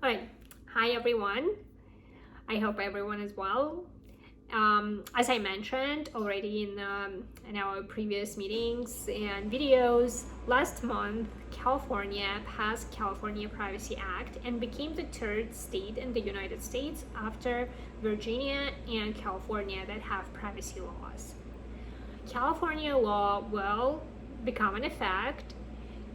All right. Hi, everyone. I hope everyone is well. As I mentioned already in our previous meetings and videos, last month California passed California Privacy Act and became the third state in the United States after Virginia and California that have privacy laws. California law will become in effect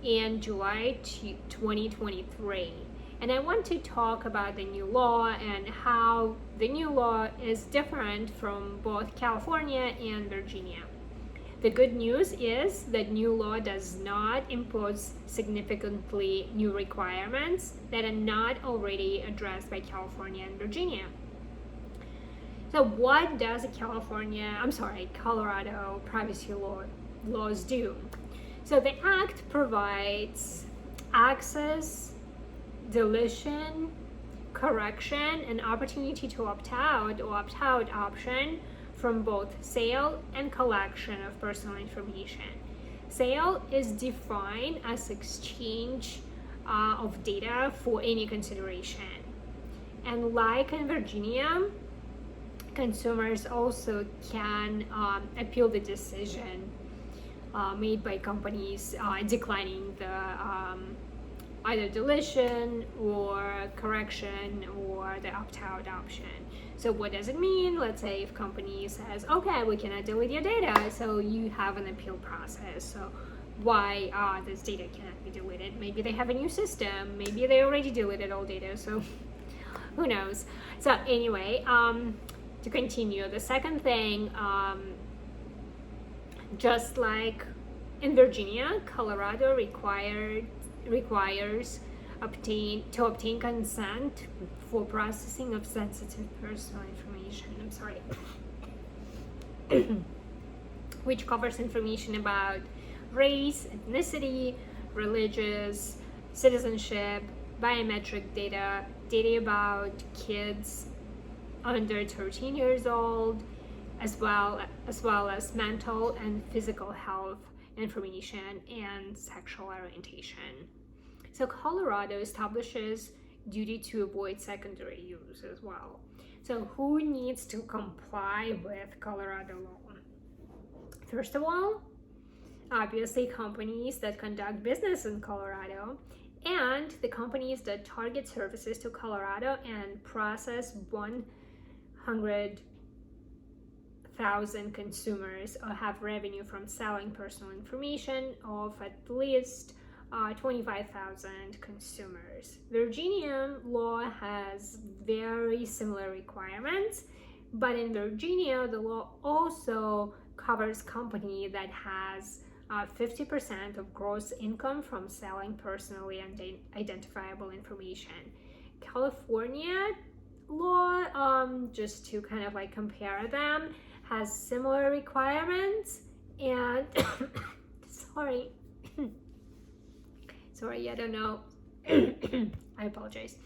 in July 2023. And I want to talk about the new law and how the new law is different from both California and Virginia. The good news is that new law does not impose significantly new requirements that are not already addressed by California and Virginia. So what does Colorado privacy laws do? So the act provides access, deletion, correction, and opportunity to opt out or opt out option from both sale and collection of personal information. Sale is defined as exchange of data for any consideration. And like in Virginia, consumers also can appeal the decision made by companies declining the either deletion or correction or the opt-out option. So what does it mean? Let's say if company says, okay, we cannot delete your data, so you have an appeal process. So why this data cannot be deleted? Maybe they have a new system, maybe they already deleted all data, so who knows? So anyway, to continue, the second thing, just like in Virginia, Colorado requires to obtain consent for processing of sensitive personal information. Which covers information about race, ethnicity, religious, citizenship, biometric data, data about kids under 13 years old, as well as mental and physical health information and sexual orientation. So Colorado establishes duty to avoid secondary use as well. So who needs to comply with Colorado law? First of all, obviously companies that conduct business in Colorado and the companies that target services to Colorado and process 100,000 consumers or have revenue from selling personal information of at least 25,000 consumers. Virginia law has very similar requirements, but in Virginia, the law also covers company that has 50% of gross income from selling personally identifiable information. California law, just to kind of like compare them, has similar requirements and sorry, I don't know. I apologize.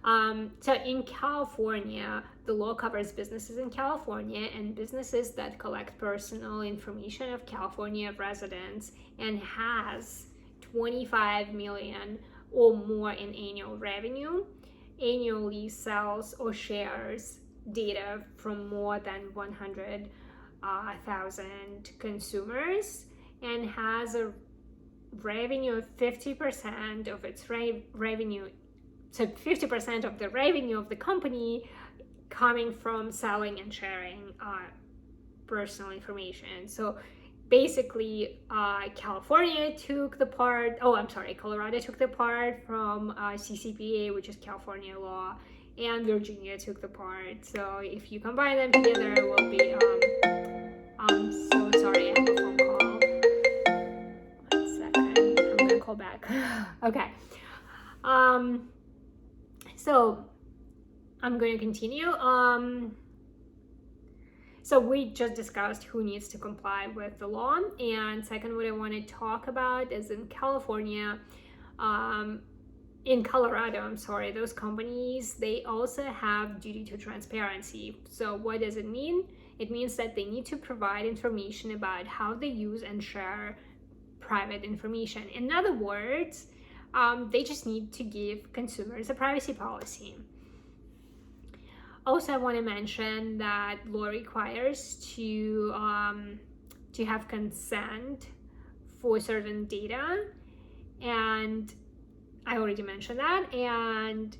So in California, the law covers businesses in California and businesses that collect personal information of California residents and has 25 million or more in annual revenue, annually sells or shares data from more than 100,000 consumers, and has a revenue of 50% of its revenue. So 50% of the revenue of the company coming from selling and sharing personal information. So basically, Colorado took the part from CCPA, which is California law, and Virginia took the part. So if you combine them together, it will be, I'm so sorry, I have a phone call. 1 second, I'm gonna call back. Okay. So I'm going to continue. So we just discussed who needs to comply with the law. And second, what I want to talk about is in Colorado, those companies, they also have duty to transparency. So what does it mean? It means that they need to provide information about how they use and share private information. In other words, They just need to give consumers a privacy policy. Also, I want to mention that law requires to have consent for certain data, and I already mentioned that. And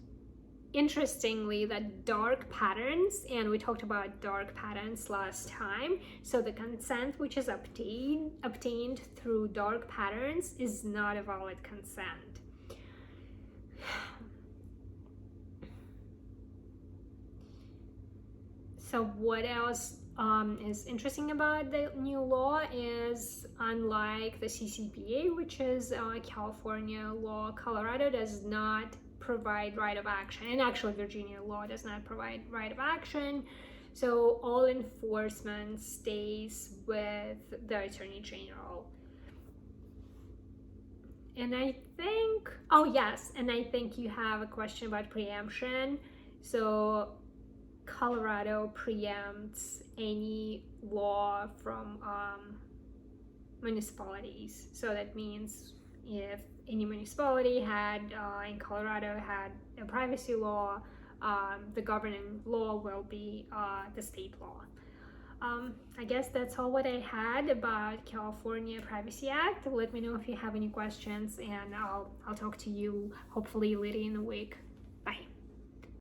interestingly, that dark patterns, and we talked about dark patterns last time, so the consent which is obtained through dark patterns is not a valid consent. So what else is interesting about the new law is, unlike the CCPA, which is California law, Colorado does not provide right of action, and actually Virginia law does not provide right of action. So all enforcement stays with the Attorney General. And I think, oh yes, and I think you have a question about preemption. So Colorado preempts any law from municipalities. So that means if any municipality in Colorado had a privacy law, the governing law will be the state law. I guess that's all what I had about California Privacy Act. Let me know if you have any questions, and I'll talk to you hopefully later in the week.